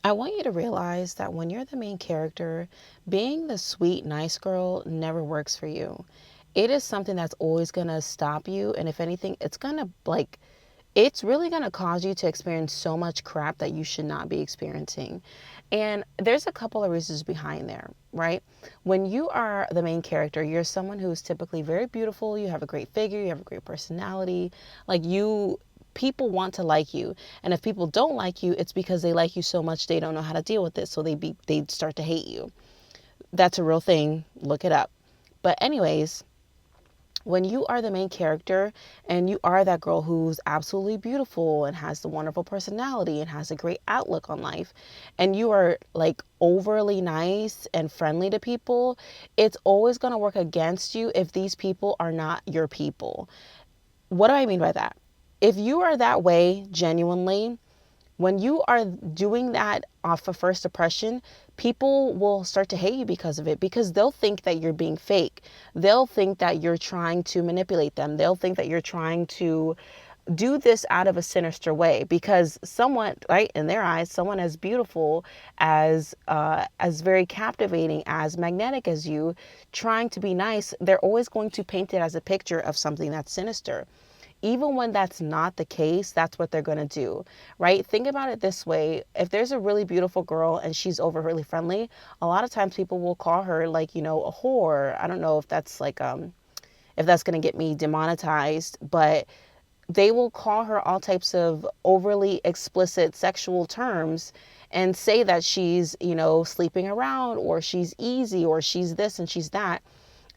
I want you to realize that when you're the main character, being the sweet, nice girl never works for you. It is something that's always going to stop you. And if anything, it's really going to cause you to experience so much crap that you should not be experiencing. And there's a couple of reasons behind there, right? When you are the main character, you're someone who's typically very beautiful. You have a great figure, you have a great personality. People want to like you. And if people don't like you, it's because they like you so much they don't know how to deal with it. So they start to hate you. That's a real thing. Look it up. But anyways, when you are the main character and you are that girl who's absolutely beautiful and has the wonderful personality and has a great outlook on life, and you are like overly nice and friendly to people, it's always going to work against you if these people are not your people. What do I mean by that? If you are that way genuinely, when you are doing that off of first impression, people will start to hate you because of it, because they'll think that you're being fake. They'll think that you're trying to manipulate them. They'll think that you're trying to do this out of a sinister way, because someone, right, in their eyes, someone as beautiful, as very captivating, as magnetic as you, trying to be nice, they're always going to paint it as a picture of something that's sinister. Even when that's not the case, that's what they're going to do, right? Think about it this way. If there's a really beautiful girl and she's overly friendly, a lot of times people will call her a whore. I don't know if that's if that's going to get me demonetized, but they will call her all types of overly explicit sexual terms and say that she's, sleeping around, or she's easy, or she's this and she's that.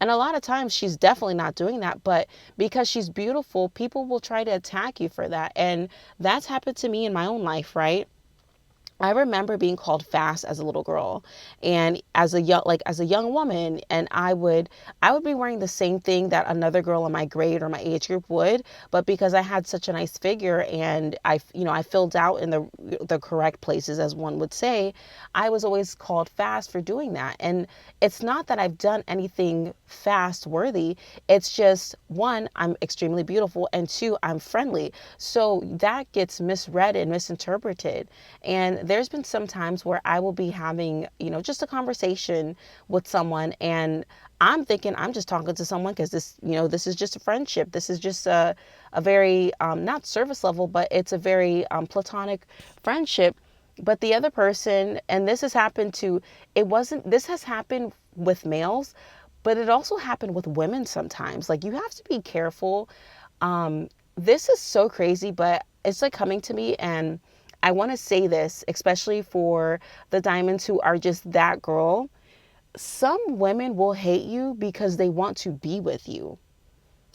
And a lot of times she's definitely not doing that, but because she's beautiful, people will try to attack you for that. And that's happened to me in my own life, right? I remember being called fast as a little girl, and as a young woman, and I would be wearing the same thing that another girl in my grade or my age group would, but because I had such a nice figure and I filled out in the correct places, as one would say, I was always called fast for doing that. And it's not that I've done anything fast worthy. It's just, one, I'm extremely beautiful, and two, I'm friendly. So that gets misread and misinterpreted. And there's been some times where I will be having, just a conversation with someone, and I'm thinking I'm just talking to someone because this is just a friendship. This is just a very, not service level, but it's a very platonic friendship. But the other person, and this has happened this has happened with males, but it also happened with women sometimes. Like, you have to be careful. This is so crazy, but it's like coming to me, and I want to say this, especially for the diamonds who are just that girl. Some women will hate you because they want to be with you.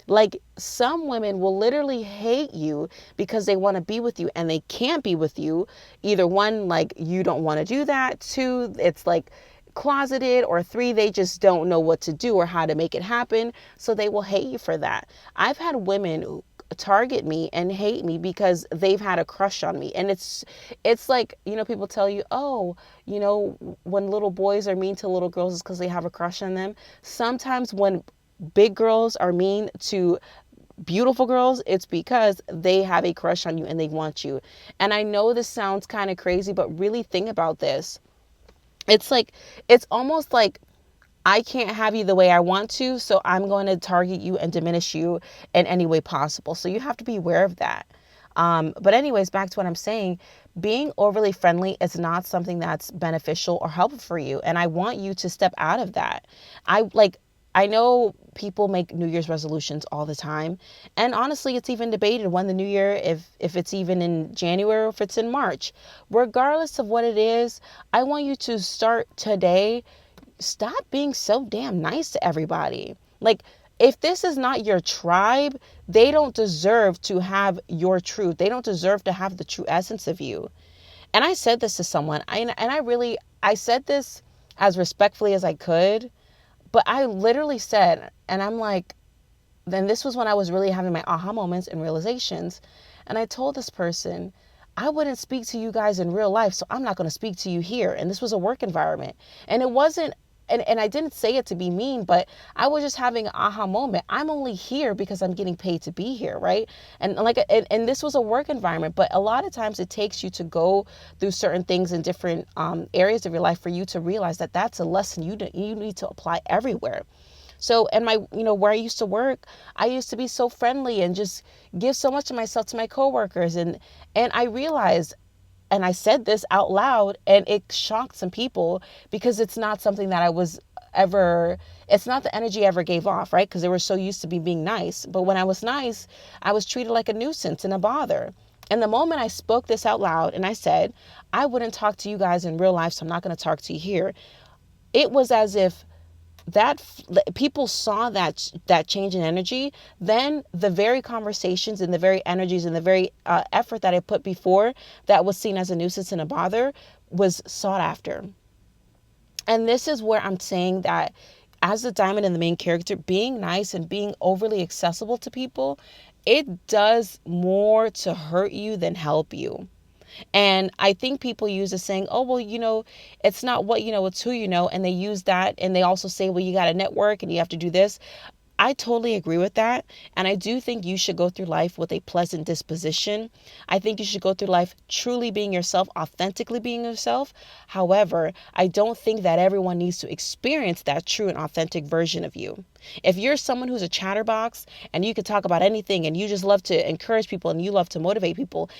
Like, some women will literally hate you because they want to be with you and they can't be with you. Either one, like, you don't want to do that. Two, it's like closeted. Or three, they just don't know what to do or how to make it happen. So they will hate you for that. I've had women target me and hate me because they've had a crush on me. And it's like, people tell you, oh, when little boys are mean to little girls, it's because they have a crush on them. Sometimes when big girls are mean to beautiful girls, it's because they have a crush on you and they want you. And I know this sounds kind of crazy, but really think about this. It's almost like, I can't have you the way I want to, so I'm going to target you and diminish you in any way possible. So you have to be aware of that. But anyways, back to what I'm saying, being overly friendly is not something that's beneficial or helpful for you. And I want you to step out of that. I know people make New Year's resolutions all the time. And honestly, it's even debated when the new year, if it's even in January or if it's in March. Regardless of what it is, I want you to start today. Stop being so damn nice to everybody. Like, if this is not your tribe, they don't deserve to have your truth. They don't deserve to have the true essence of you. And I said this to someone, I said this as respectfully as I could, but I literally said, and I'm like, then this was when I was really having my aha moments and realizations. And I told this person, I wouldn't speak to you guys in real life, so I'm not going to speak to you here. And this was a work environment. And it wasn't and I didn't say it to be mean, but I was just having an aha moment. I'm only here because I'm getting paid to be here, right? And this was a work environment, but a lot of times it takes you to go through certain things in different areas of your life for you to realize that that's a lesson you need to apply everywhere. So, and where I used to work, I used to be so friendly and just give so much of myself to my coworkers. And I realized, and I said this out loud, and it shocked some people because it's not something that it's not the energy I ever gave off, right? Because they were so used to me being nice. But when I was nice, I was treated like a nuisance and a bother. And the moment I spoke this out loud and I said, I wouldn't talk to you guys in real life, so I'm not going to talk to you here. It was as if that people saw that change in energy. Then the very conversations and the very energies and the very effort that I put before that was seen as a nuisance and a bother was sought after. And this is where I'm saying that as the diamond and the main character, being nice and being overly accessible to people, it does more to hurt you than help you. And I think people use the saying, oh, well, it's not what you know, it's who you know. And they use that. And they also say, well, you got to network and you have to do this. I totally agree with that. And I do think you should go through life with a pleasant disposition. I think you should go through life truly being yourself, authentically being yourself. However, I don't think that everyone needs to experience that true and authentic version of you. If you're someone who's a chatterbox and you can talk about anything and you just love to encourage people and you love to motivate people,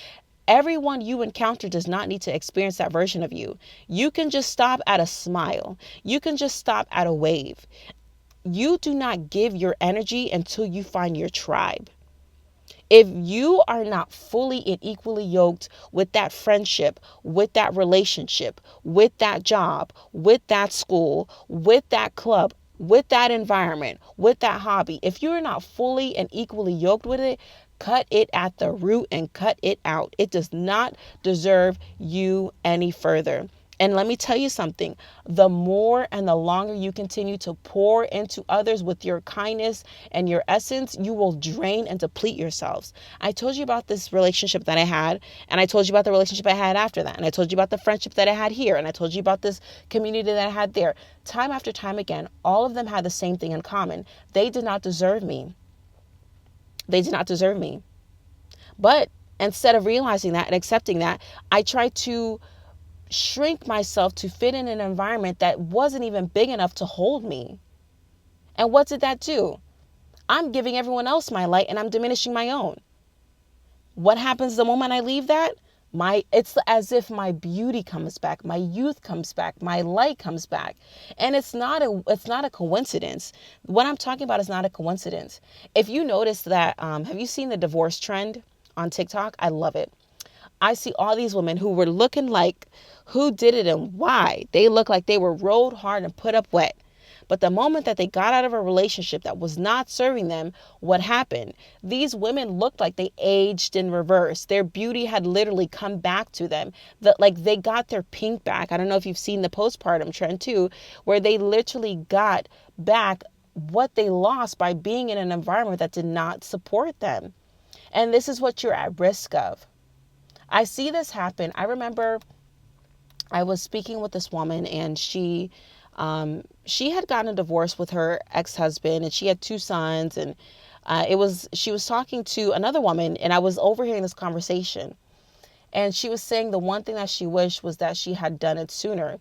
everyone you encounter does not need to experience that version of you. You can just stop at a smile. You can just stop at a wave. You do not give your energy until you find your tribe. If you are not fully and equally yoked with that friendship, with that relationship, with that job, with that school, with that club, with that environment, with that hobby, if you're not fully and equally yoked with it, cut it at the root and cut it out. It does not deserve you any further. And let me tell you something, the more and the longer you continue to pour into others with your kindness and your essence, you will drain and deplete yourselves. I told you about this relationship that I had, and I told you about the relationship I had after that, and I told you about the friendship that I had here, and I told you about this community that I had there. Time after time again, all of them had the same thing in common. They did not deserve me. They did not deserve me. But instead of realizing that and accepting that, I tried to shrink myself to fit in an environment that wasn't even big enough to hold me. And what did that do? I'm giving everyone else my light and I'm diminishing my own. What happens the moment I leave that? It's as if my beauty comes back, my youth comes back, my light comes back. And it's not a coincidence. What I'm talking about is not a coincidence. If you notice that, have you seen the divorce trend on TikTok? I love it. I see all these women who were looking like who did it and why. They look like they were rode hard and put up wet. But the moment that they got out of a relationship that was not serving them, what happened? These women looked like they aged in reverse. Their beauty had literally come back to them. Like they got their pink back. I don't know if you've seen the postpartum trend too, where they literally got back what they lost by being in an environment that did not support them. And this is what you're at risk of. I see this happen. I remember I was speaking with this woman and she had gotten a divorce with her ex-husband and she had 2 sons and she was talking to another woman and I was overhearing this conversation and she was saying the one thing that she wished was that she had done it sooner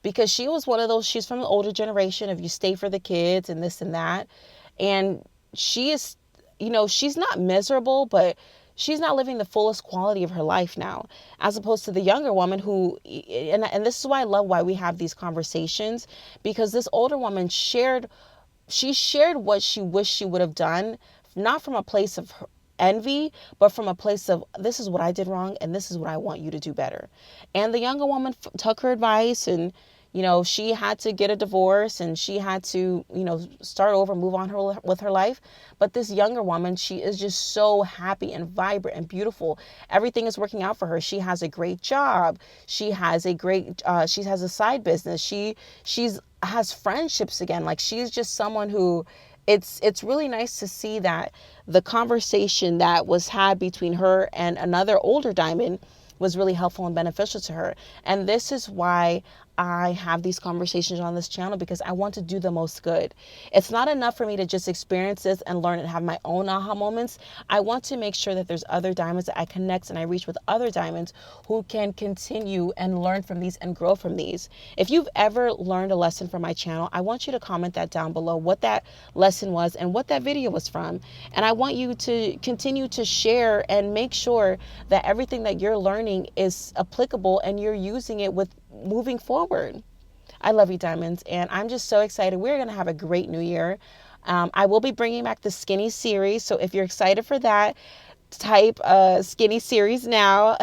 because she was one of those, she's from the older generation of you stay for the kids and this and that. And she is, she's not miserable, but she's not living the fullest quality of her life now, as opposed to the younger woman who, and this is why I love why we have these conversations, because this older woman shared what she wished she would have done, not from a place of envy, but from a place of this is what I did wrong and this is what I want you to do better. And the younger woman took her advice and she had to get a divorce and she had to, start over, move on with her life. But this younger woman, she is just so happy and vibrant and beautiful. Everything is working out for her. She has a great job. She has she has a side business. She's has friendships again. Like she's just someone who it's really nice to see that the conversation that was had between her and another older diamond was really helpful and beneficial to her. And this is why I have these conversations on this channel, because I want to do the most good. It's not enough for me to just experience this and learn and have my own aha moments. I want to make sure that there's other diamonds that I connect and I reach with other diamonds who can continue and learn from these and grow from these. If you've ever learned a lesson from my channel, I want you to comment that down below, what that lesson was and what that video was from. And I want you to continue to share and make sure that everything that you're learning is applicable and you're using it with moving forward. I love you, diamonds, and I'm just so excited. We're going to have a great new year. I will be bringing back the skinny series, so if you're excited for that, type skinny series now.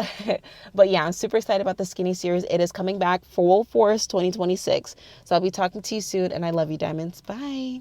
But yeah, I'm super excited about the skinny series. It is coming back full force 2026. So I'll be talking to you soon, and I love you, diamonds. Bye.